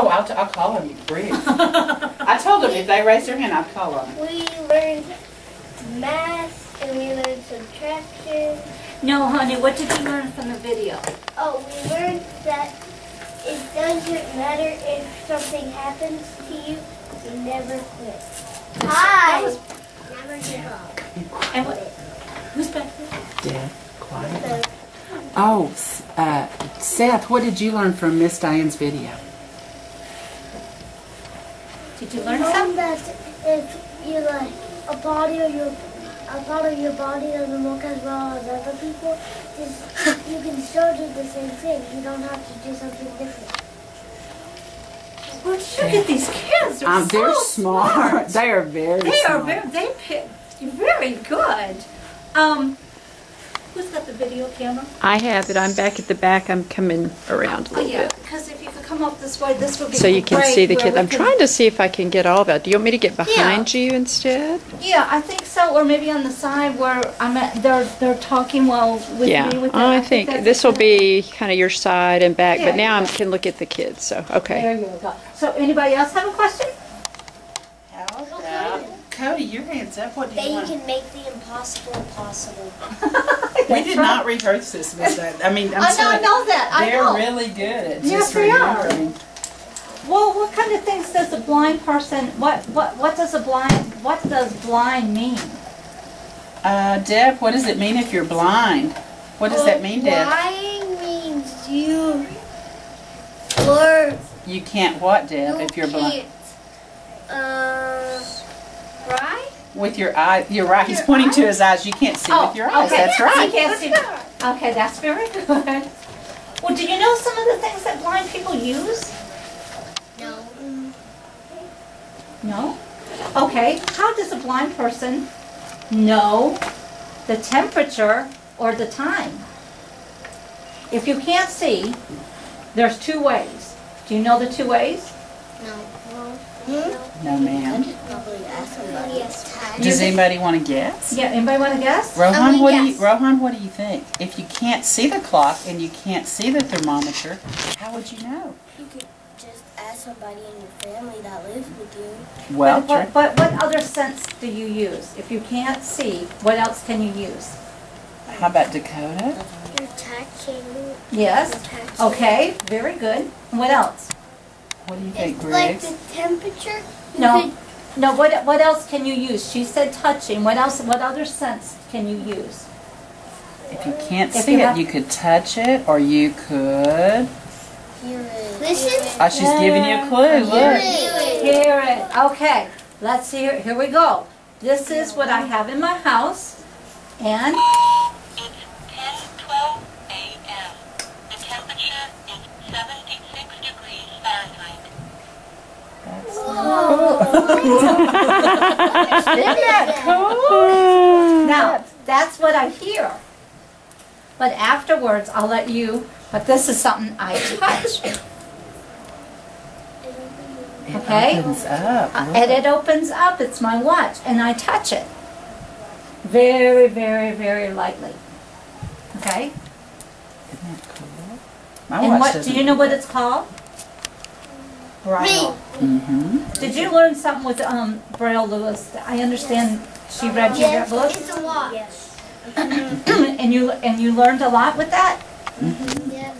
Oh, I'll call on you, Bridge. I told them if they raise their hand, I'd call on them. We learned math and we learned subtraction. No, honey, what did you learn from the video? Oh, we learned that it doesn't matter if something happens to you, you never quit. Hi! Never give up. And what? Who's back there? Dad, quiet. Oh, Seth, what did you learn from Miss Diane's video? Did you learn something? That if you like a part of your body doesn't work as well as other people, you can still do the same thing. You don't have to do something different. Well, look at these kids. They're so smart. They are very smart. Very good. Who's got the video camera? I have it. I'm back at the back. I'm coming around a little bit. Because if you could come up this way, this would be so you can great see the kids. I'm trying to see if I can get all that. Do you want me to get behind you instead? Yeah, I think so. Or maybe on the side where I'm at. They're talking well with me. With that. I think this will be kind of your side and back. But now I can look at the kids. So okay. There you go. So anybody else have a question? Cody, your hand's up. What do you want? They can make the impossible possible. We did not rehearse this, Miss Diane. I mean, I know that. They're really good at yes, just remembering. Well, what kind of things does a blind person? What does blind mean? Deb, what does it mean if you're blind? What does that mean, Deb? Blind means you can't what, Deb, if you're blind? Right? With your eye, you're right. He's pointing to his eyes. You can't see with your eyes. Okay. That's right. You can't see. Okay, that's very good. Well, do you know some of the things that blind people use? No. No? Okay, how does a blind person know the temperature or the time? If you can't see, there's two ways. Do you know the two ways? No. No, ma'am. Probably ask somebody else. Does anybody want to guess? Yeah, anybody want to guess? Rohan, what do you think? If you can't see the clock and you can't see the thermometer, how would you know? You could just ask somebody in your family that lives with you. Well, but what other sense do you use? If you can't see, what else can you use? How about Dakota? You're touching. Yes. Okay, very good. What else? What do you think, It's Griggs? like the temperature. No. No, what else can you use? She said touching. What else? What other sense can you use? If you can't see it, you could touch it, or you could... Hear it. Listen. Oh, she's giving you a clue. Look. Hear it. Okay. Let's see. Here we go. This is what I have in my house. And... It's 10:12 a.m. The temperature is 76 degrees Fahrenheit. Isn't that cool? Now, that's what I hear. But afterwards, I'll let you, but this is something I touch. Okay? It opens up. And it opens up. It's my watch. And I touch it. Very, very, very lightly. Okay? Isn't that cool? And what, do you know what it's called? Braille. Did you learn something with Braille, Lewis? I understand she read your book. It's a lot. Yes. and you learned a lot with that? Yeah.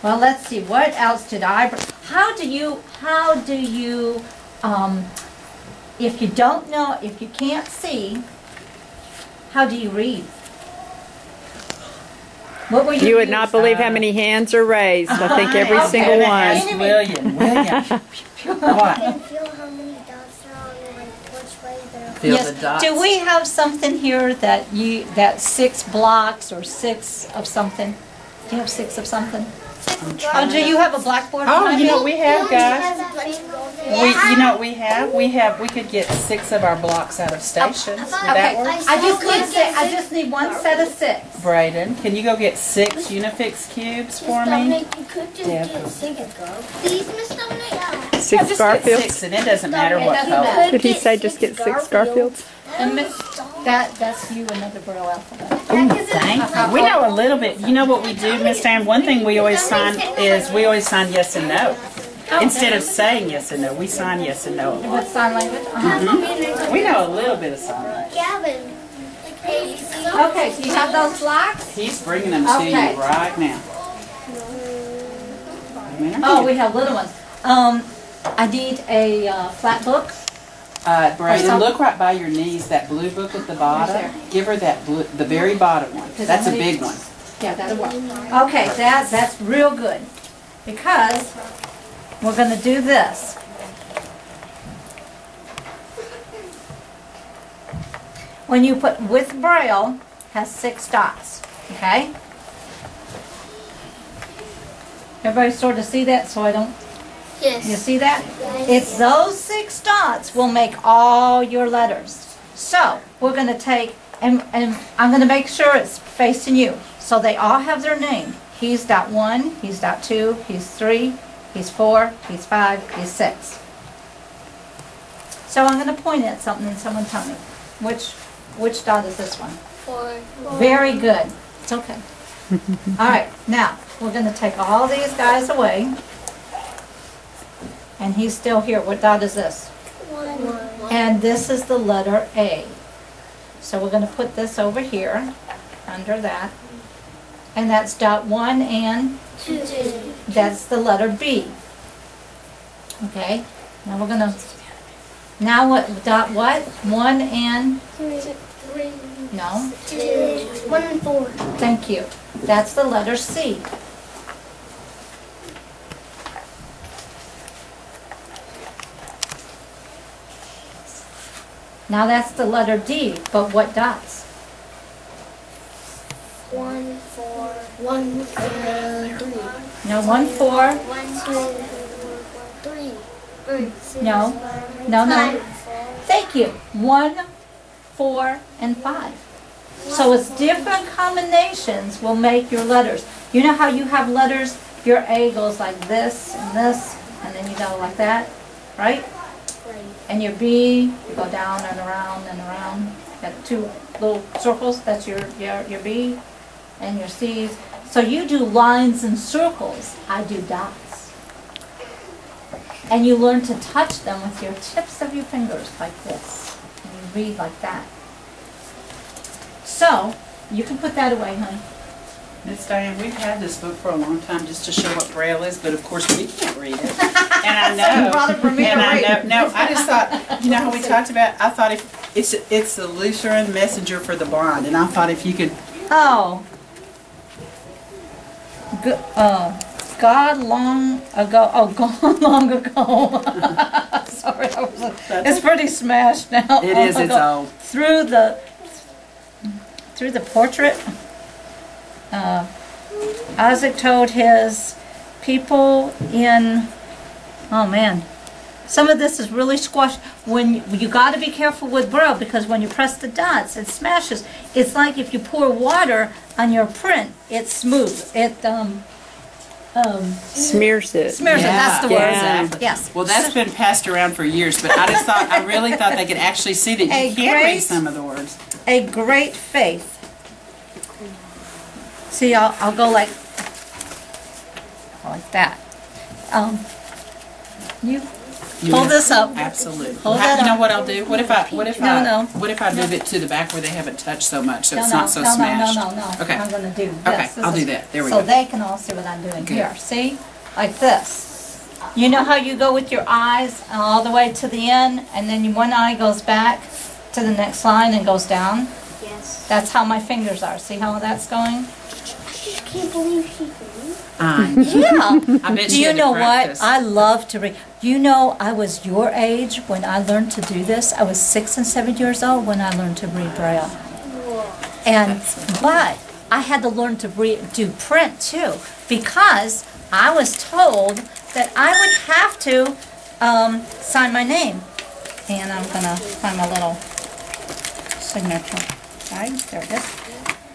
Well, let's see. What else did I? How do you? If you don't know, if you can't see, how do you read? What were You would not believe how many hands are raised. I think every single one. William. What? You can feel how many dots are on it, like which way they're. Feel the dots. Do we have something here that 6 blocks or 6 of something? Do you have 6 of something? Oh, do you have a blackboard? Oh, you know we have, guys. Yeah. You know what we have? We could get 6 of our blocks out of stations. Would that work? I just need one set of 6. Braden, can you go get 6 Unifix cubes for me? You could just get 6 Please, Miss Dominic. 6 Garfields? 6, and it doesn't matter It what doesn't color. matter. Did he say just get 6 Garfields? And Miss That's you, another Braille alphabet. Thank you. We know a little bit. You know what we do, Miss Diane? One thing we always sign is we always sign yes and no. Instead of saying yes and no, we sign yes and no. What sign language? We know a little bit of sign language. Gavin. Okay, do you have those blocks? He's bringing them to Okay. you right now. Oh, we have little ones. I need a flat book. Brayden, look right by your knees, that blue book at the bottom. there? Give her that blue, the very bottom one. That's a big one. Yeah, that'll work. Okay, that's real good. Because we're going to do this. When you put with Braille, has 6 dots, okay? Everybody sort of see that so I don't, you Yes. see that? It's those 6 dots will make all your letters. So, we're going to take, and I'm going to make sure it's facing you. So they all have their name. He's dot 1, he's dot 2, he's 3, he's 4, he's 5, he's 6. So I'm going to point at something and someone tell me, which dot is this one? 4. Very good. It's okay. All right, now we're going to take all these guys away. And he's still here. What dot is this? 1. And this is the letter A. So we're going to put this over here, under that. And that's dot 1 and 2. that's the letter B. Okay, now we're going to, now what, dot what? 1 and, 3. no, 2. 1 and 4. thank you. That's the letter C. Now that's the letter D, but what dots? 1, 4. 1, 3. No, 1, 4, 1, 2, 3. 3. no, no. Thank you. 1, 4, and 5. So it's different combinations will make your letters. You know how you have letters, your A goes like this, and then you go like that, right? And your B, you go down and around and around. Got 2 little circles, that's your B, and your C's. So you do lines and circles, I do dots. And you learn to touch them with your tips of your fingers like this. And you read like that. So, you can put that away, honey. Miss Diane, we've had this book for a long time just to show what Braille is, but of course we can't read it. And I know. You brought it for me to and I read. know. No, I just thought, you know how we talked about, I thought if it's the Lutheran messenger for the blind, and I thought if you could. Oh. God long ago. Oh, gone long ago. Sorry, it's pretty smashed now. It is. It's old. Through the portrait, Isaac told his people in. Oh man. Some of this is really squashed. When you got to be careful with Braille because when you press the dots, it smashes. It's like if you pour water on your print, it's smooth. It Smears it. smears it. That's the word. Yeah. Yes. Well, that's been passed around for years, but I really thought they could actually see that you can't read some of the words. A great faith. See, I'll go like that. You hold this up. Absolutely. Hold that You know up. what I'll do? What if I No. What if I move it to the back where they haven't touched so much, so it's No, not so no, smashed? no. Okay. I'm going to do this. Okay, This I'll is- do that. There we So go. they can all see what I'm doing Good. here. See? Like this. You know how you go with your eyes all the way to the end, and then one eye goes back to the next line and goes down? Yes. That's how my fingers are. See how that's going? I can't believe she can. Yeah. I bet Do she you had to know practice. what? I love to read. You know, I was your age when I learned to do this. I was 6 and 7 years old when I learned to read Braille. And but I had to learn to do print too because I was told that I would have to sign my name. And I'm gonna find my little signature. Right, there it is.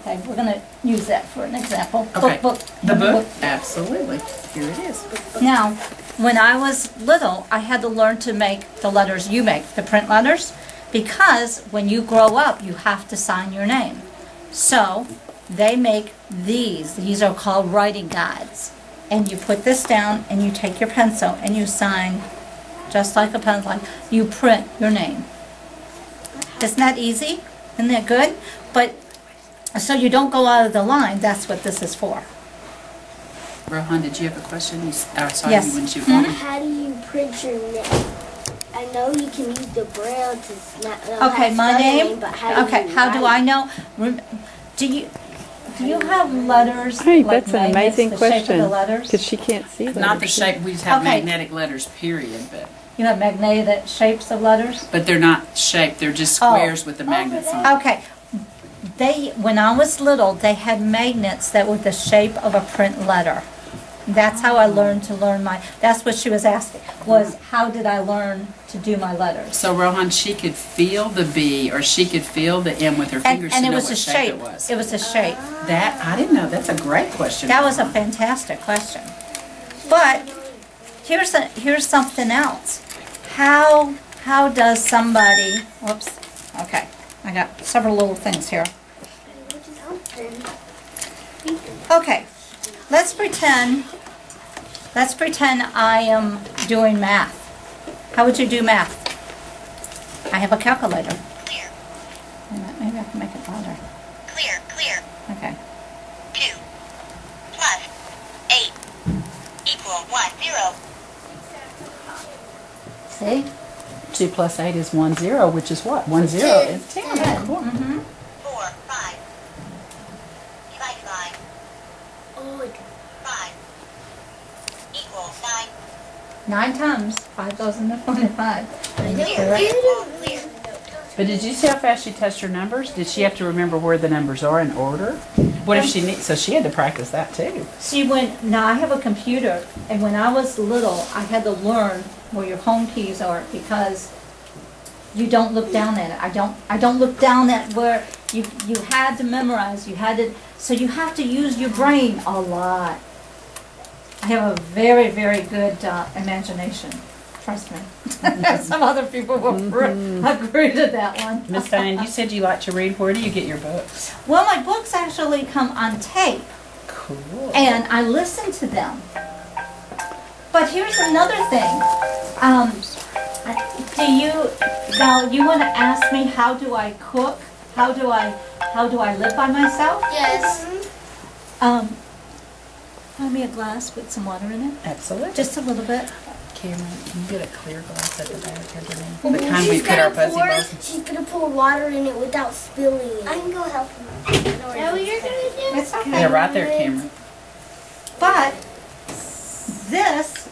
Okay, we're gonna use that for an example. Okay. Book. The book? Absolutely. Here it is. Now, when I was little, I had to learn to make the letters you make, the print letters, because when you grow up, you have to sign your name. So they make these. These are called writing guides. And you put this down and you take your pencil and you sign just like a pencil. You print your name. Isn't that easy? Isn't that good? But so you don't go out of the line. That's what this is for. Rohan, did you have a question? Sorry, Yes. you wouldn't you? How do you print your name? I know you can use the braille to snap. Okay, my name. But how Do I know? Do you have letters? Hey, like that's an magnets, amazing the shape of question. the letters? Because she can't see them. Not the shape. We just have Okay. magnetic letters, period. You have magnetic shapes of letters? But they're not shaped. They're just squares with the magnets on. Okay. When I was little, they had magnets that were the shape of a print letter. That's how I learned to learn that's what she was asking, was how did I learn to do my letters? So Rohan, she could feel the B or she could feel the M with her fingers And to it know was what a shape shape. it was. It was a shape. That, I didn't know. That's a great question. That was a fantastic question. But here's something else. How does somebody, whoops, okay, I got several little things here. Okay, let's pretend I am doing math. How would you do math? I have a calculator. Clear. Maybe I can make it louder. Clear. Okay. 2 plus 8 equal 1, 0. See? 2 plus 8 is 1, 0, which is what? 1, 0 is 10. Cool. 4, 5. Divided by 5 equals 9. 9 times 5 goes into 25. Clear. But did you see how fast she touched her numbers? Did she have to remember where the numbers are in order? What if so she had to practice that too. Now I have a computer, and when I was little, I had to learn where your home keys are because you don't look down at it. I don't look down at where you had to memorize. So you have to use your brain a lot. I have a very, very good imagination. Trust me. Some other people will agree to that one. Miss Diane, you said you like to read. Where do you get your books? Well, my books actually come on tape, Cool. and I listen to them. But here's another thing. You want to ask me how do I cook? How do I live by myself? Yes. Find me a glass with some water in it. Absolutely. Just a little bit. Cameron, can you get a clear glass at the back here? The kind we put our fuzzy balls in. She's gonna pour water in it without spilling it. I can go help you. Is that what you're gonna do? It's okay. Yeah, right there, Cameron. But this,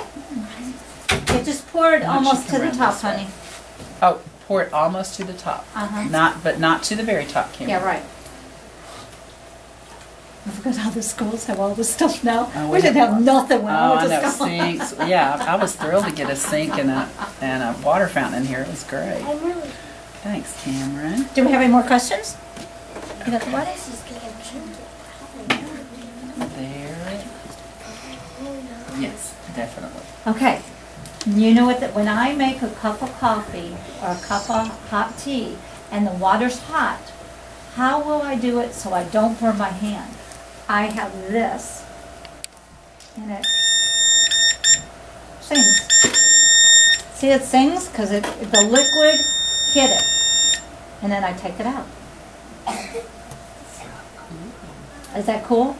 you just pour it Why don't you almost come to the around top, this way? honey. Oh, pour it almost to the top. Uh-huh. But not to the very top, Cameron. Yeah, right. I forgot how the schools have all this stuff now. Oh, We didn't have nothing when I Oh, went I to know, school. sinks. Yeah, I was thrilled to get a sink and a water fountain in here. It was great. I'm really. Thanks, Cameron. Do we have any more questions? You got the water? She's gonna drink it. There. Yes, definitely. Okay. You know what? When I make a cup of coffee or a cup of hot tea and the water's hot, how will I do it so I don't burn my hand? I have this, and it sings. See, it sings because the liquid hit it, and then I take it out. Is that cool?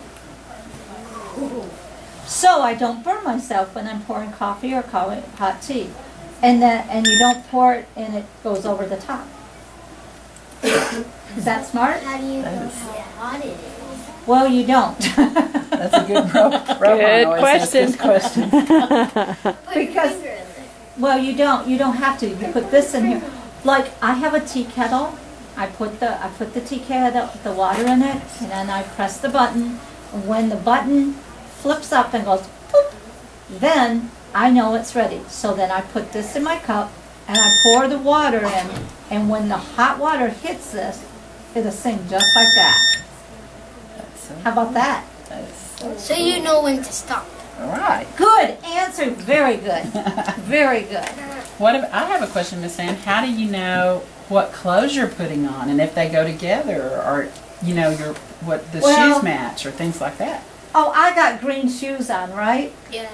So I don't burn myself when I'm pouring coffee or hot tea, and you don't pour it and it goes over the top. Is that smart? How do you know how hot it is? Well, you don't. That's a good Good question. question. Because, well, you don't have to. You put this in here. Like, I have a tea kettle. I put the tea kettle, the water in it, and then I press the button. When the button flips up and goes boop, then I know it's ready. So then I put this in my cup and I pour the water in, and when the hot water hits this, it'll sing just like that. How about that? So you know when to stop. All right. Good answer. Very good. Very good. I have a question, Miss Ann. How do you know what clothes you're putting on and if they go together, or you know, what the Well- shoes match or things like that. Oh, I got green shoes on, right? Yes.